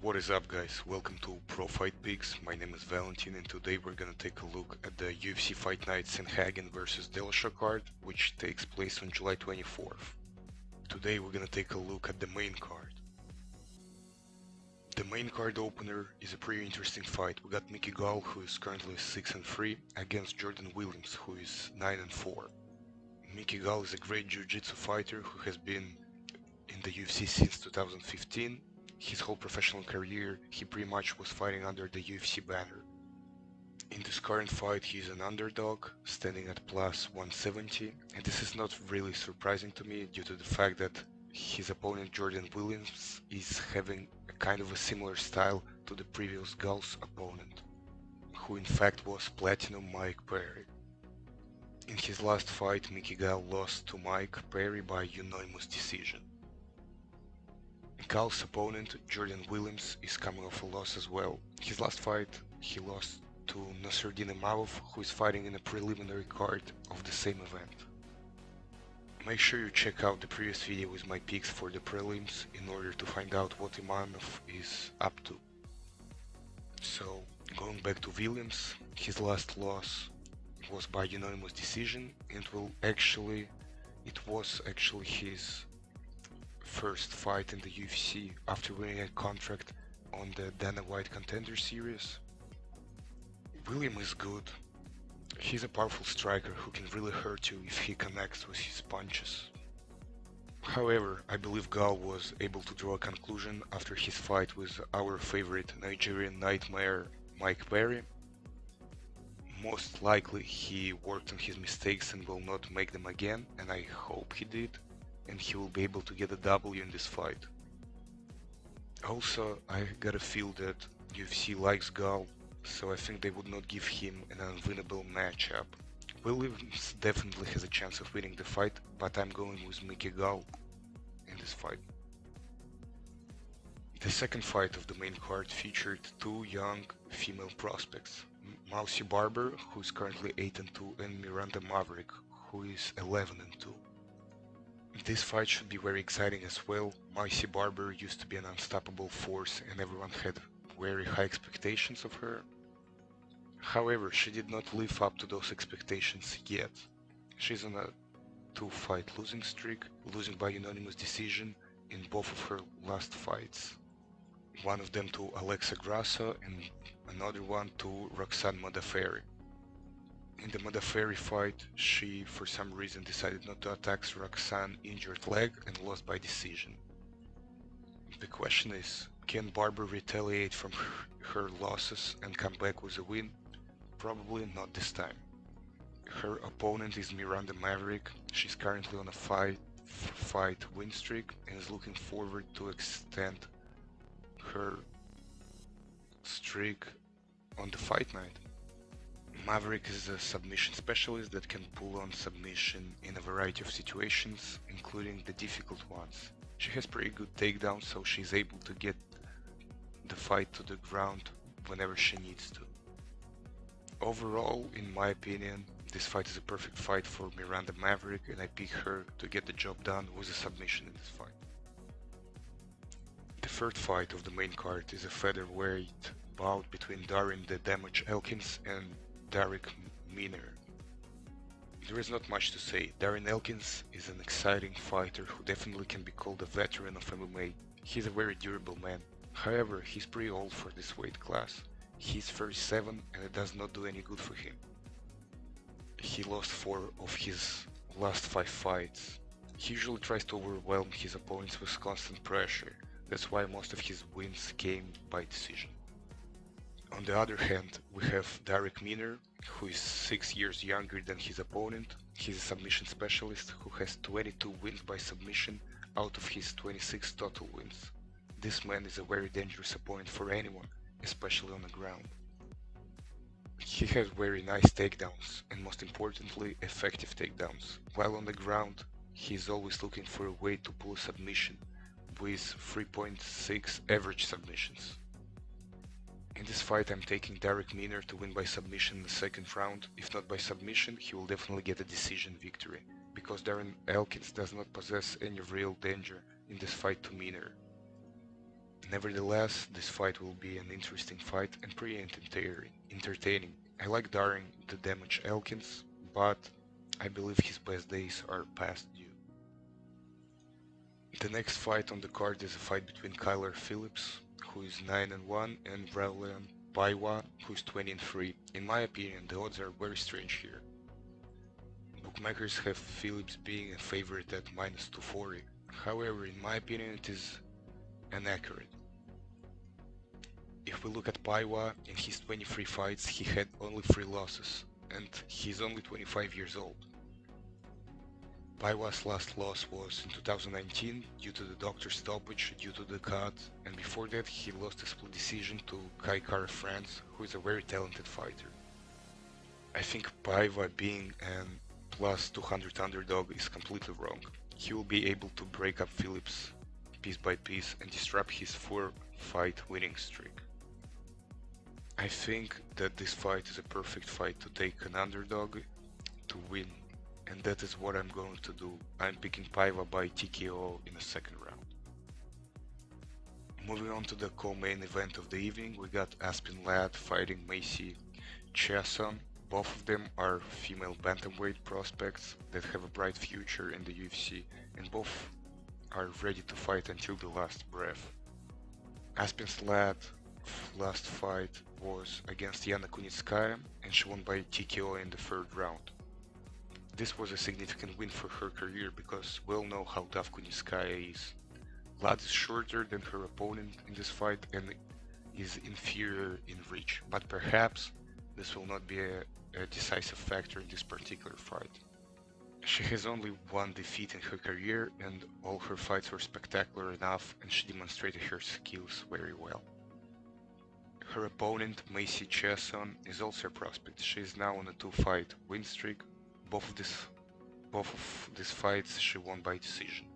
What is up, guys? Welcome to Pro Fight Picks. My name is Valentin and today we're gonna take a look at the UFC Fight Night Sandhagen vs Dillashaw card, which takes place on July 24th. Today we're gonna take a look at the main card. The main card opener is a pretty interesting fight. We got Gall, who is currently 6-3, against Jordan Williams, who is 9-4. Gall is a great jiu-jitsu fighter who has been in the UFC since 2015. His whole professional career, he pretty much was fighting under the UFC banner. In this current fight, he is an underdog, standing at plus 170, and this is not really surprising to me due to the fact that his opponent Jordan Williams is having a kind of a similar style to the previous Gall's opponent, who in fact was Platinum Mike Perry. In his last fight, Gall lost to Mike Perry by unanimous decision. Gall's opponent, Jordan Williams, is coming off a loss as well. His last fight, he lost to Nasruddin Imavov, who is fighting in a preliminary card of the same event. Make sure you check out the previous video with my picks for the prelims in order to find out what Imavov is up to. So, going back to Williams, his last loss was by unanimous decision, and it was actually his first fight in the UFC after winning a contract on the Dana White Contender Series. William is good. He's a powerful striker who can really hurt you if he connects with his punches. However, I believe Gall was able to draw a conclusion after his fight with our favorite Nigerian nightmare Mike Perry. Most likely he worked on his mistakes and will not make them again, and I hope he did, and he will be able to get a W in this fight. Also, I got a feel that UFC likes Gall, so I think they would not give him an unwinnable matchup. Williams definitely has a chance of winning the fight, but I'm going with Gall in this fight. The second fight of the main card featured two young female prospects, Barber, who is currently 8-2, and Miranda Maverick, who is 11-2. This fight should be very exciting as well. Barber used to be an unstoppable force and everyone had very high expectations of her. However, she did not live up to those expectations yet. She's on a 2-fight losing streak, losing by unanimous decision in both of her last fights. One of them to Alexa Grasso and another one to Roxanne Modafferi. In the Modafferi fight, she for some reason decided not to attack Roxanne's injured leg and lost by decision. The question is, can Barber retaliate from her losses and come back with a win? Probably not this time. Her opponent is Miranda Maverick. She's currently on a 5-fight win streak and is looking forward to extend her streak on the fight night. Maverick is a submission specialist that can pull on submission in a variety of situations, including the difficult ones. She has pretty good takedowns, so she's able to get the fight to the ground whenever she needs to. Overall, in my opinion, this fight is a perfect fight for Miranda Maverick, and I pick her to get the job done with a submission in this fight. The third fight of the main card is a featherweight bout between Darren the Damage Elkins and Darren Miner. There is not much to say. Darren Elkins is an exciting fighter who definitely can be called a veteran of MMA. He's a very durable man. However, he's pretty old for this weight class. He's 37 and it does not do any good for him. He lost 4 of his last 5 fights. He usually tries to overwhelm his opponents with constant pressure. That's why most of his wins came by decision. On the other hand, we have Darren Miner, who is 6 years younger than his opponent. He's a submission specialist who has 22 wins by submission out of his 26 total wins. This man is a very dangerous opponent for anyone, especially on the ground. He has very nice takedowns and most importantly effective takedowns. While on the ground, he is always looking for a way to pull a submission with 3.6 average submissions. In this fight I'm taking Darren Miner to win by submission in the second round. If not by submission, he will definitely get a decision victory, because Darren Elkins does not possess any real danger in this fight to Miner. Nevertheless, this fight will be an interesting fight and pretty entertaining. I like Darren to damage Elkins, but I believe his best days are past due. The next fight on the card is a fight between Phillips, who is 9-1, and Rowan Paiva, who is 20-3. In my opinion, the odds are very strange here. Bookmakers have Phillips being a favorite at -240. However, in my opinion, it is inaccurate. If we look at Paiva, in his 23 fights, he had only 3 losses, and he's only 25 years old. Paiva's last loss was in 2019 due to the doctor stoppage due to the cut, and before that he lost a split decision to Kai Kara France, who is a very talented fighter. I think Paiva being an plus 200 underdog is completely wrong. He will be able to break up Phillips piece by piece and disrupt his 4-fight winning streak. I think that this fight is a perfect fight to take an underdog to win, and that is what I'm going to do. I'm picking Paiva by TKO in the second round. Moving on to the co-main event of the evening, we got Aspen lad fighting Macy Chiasson. Both of them are female bantamweight prospects that have a bright future in the UFC, and both are ready to fight until the last breath. Aspen's last fight was against Yana Kunitskaya, and she won by TKO in the third round. This was a significant win for her career because we all know how tough Kunitskaya is. Lad is shorter than her opponent in this fight and is inferior in reach, but perhaps this will not be a decisive factor in this particular fight. She has only one defeat in her career, and all her fights were spectacular enough, and she demonstrated her skills very well. Her opponent, Macy Chiasson, is also a prospect. She is now on a 2-fight win streak. Both of these fights she won by decision.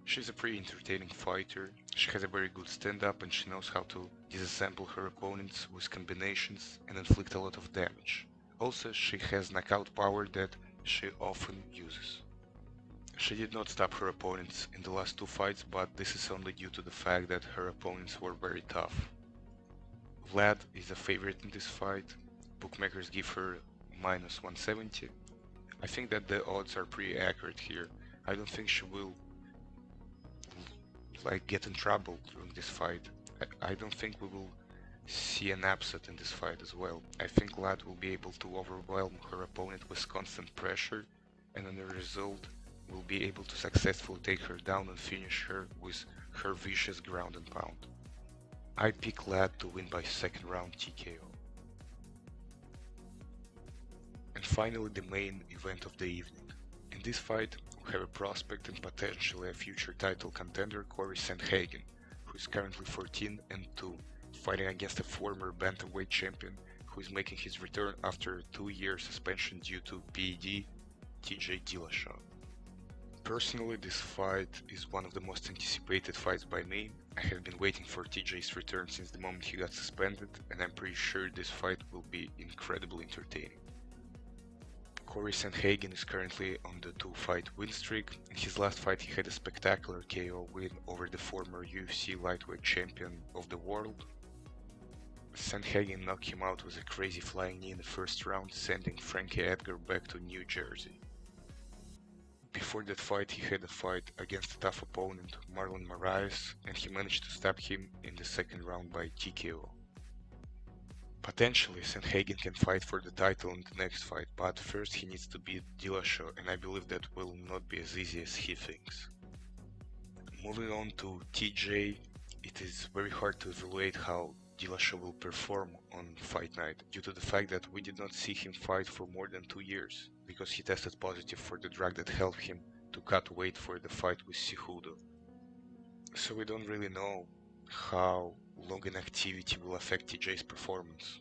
She's a pretty entertaining fighter. She has a very good stand-up and she knows how to disassemble her opponents with combinations and inflict a lot of damage. Also, she has knockout power that she often uses. She did not stop her opponents in the last 2 fights, but this is only due to the fact that her opponents were very tough. Vlad is a favorite in this fight. Bookmakers give her -170. I think that the odds are pretty accurate here. I don't think she will get in trouble during this fight. I don't think we will see an upset in this fight as well. I think Vlad will be able to overwhelm her opponent with constant pressure, and as a result will be able to successfully take her down and finish her with her vicious ground and pound. I pick Vlad to win by second round TKO. And finally, the main event of the evening. In this fight, we have a prospect and potentially a future title contender, Sandhagen, who is currently 14-2, fighting against a former bantamweight champion who is making his return after a 2-year suspension due to PED, TJ Dillashaw. Personally, this fight is one of the most anticipated fights by me. I have been waiting for TJ's return since the moment he got suspended, and I'm pretty sure this fight will be incredibly entertaining. Sandhagen is currently on the 2-fight win streak. In his last fight he had a spectacular KO win over the former UFC lightweight champion of the world. Sandhagen knocked him out with a crazy flying knee in the first round, sending Frankie Edgar back to New Jersey. Before that fight he had a fight against a tough opponent, Marlon Moraes, and he managed to stop him in the second round by TKO. Potentially, Sandhagen can fight for the title in the next fight, but first he needs to beat Dillashaw, and I believe that will not be as easy as he thinks. Moving on to TJ, it is very hard to evaluate how Dillashaw will perform on Fight Night, due to the fact that we did not see him fight for more than 2 years, because he tested positive for the drug that helped him to cut weight for the fight with Cejudo. So we don't really know how long inactivity will affect TJ's performance.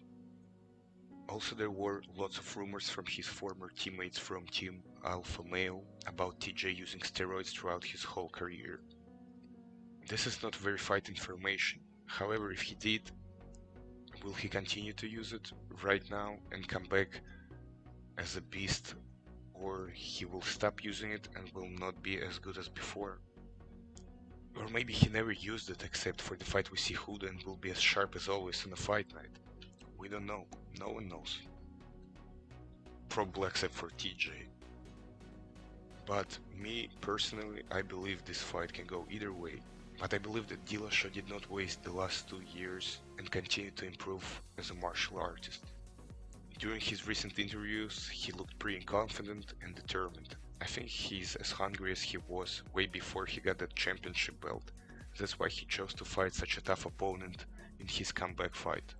Also, there were lots of rumors from his former teammates from Team Alpha Male about TJ using steroids throughout his whole career. This is not verified information. However, if he did, will he continue to use it right now and come back as a beast, or he will stop using it and will not be as good as before? Or maybe he never used it except for the fight with Cejudo and will be as sharp as always on a fight night. We don't know. No one knows. Probably except for TJ. But me personally, I believe this fight can go either way. But I believe that Dillashaw did not waste the last 2 years and continued to improve as a martial artist. During his recent interviews, he looked pretty confident and determined. I think he's as hungry as he was way before he got that championship belt. That's why he chose to fight such a tough opponent in his comeback fight.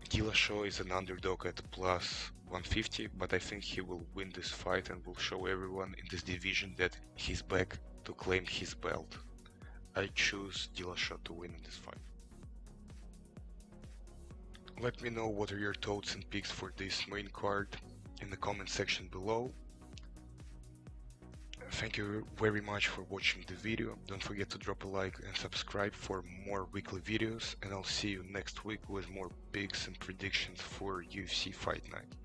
Dillashaw is an underdog at plus 150, but I think he will win this fight and will show everyone in this division that he's back to claim his belt. I choose Dillashaw to win in this fight. Let me know what are your thoughts and picks for this main card in the comment section below. Thank you very much for watching the video. Don't forget to drop a like and subscribe for more weekly videos, and I'll see you next week with more picks and predictions for UFC Fight Night.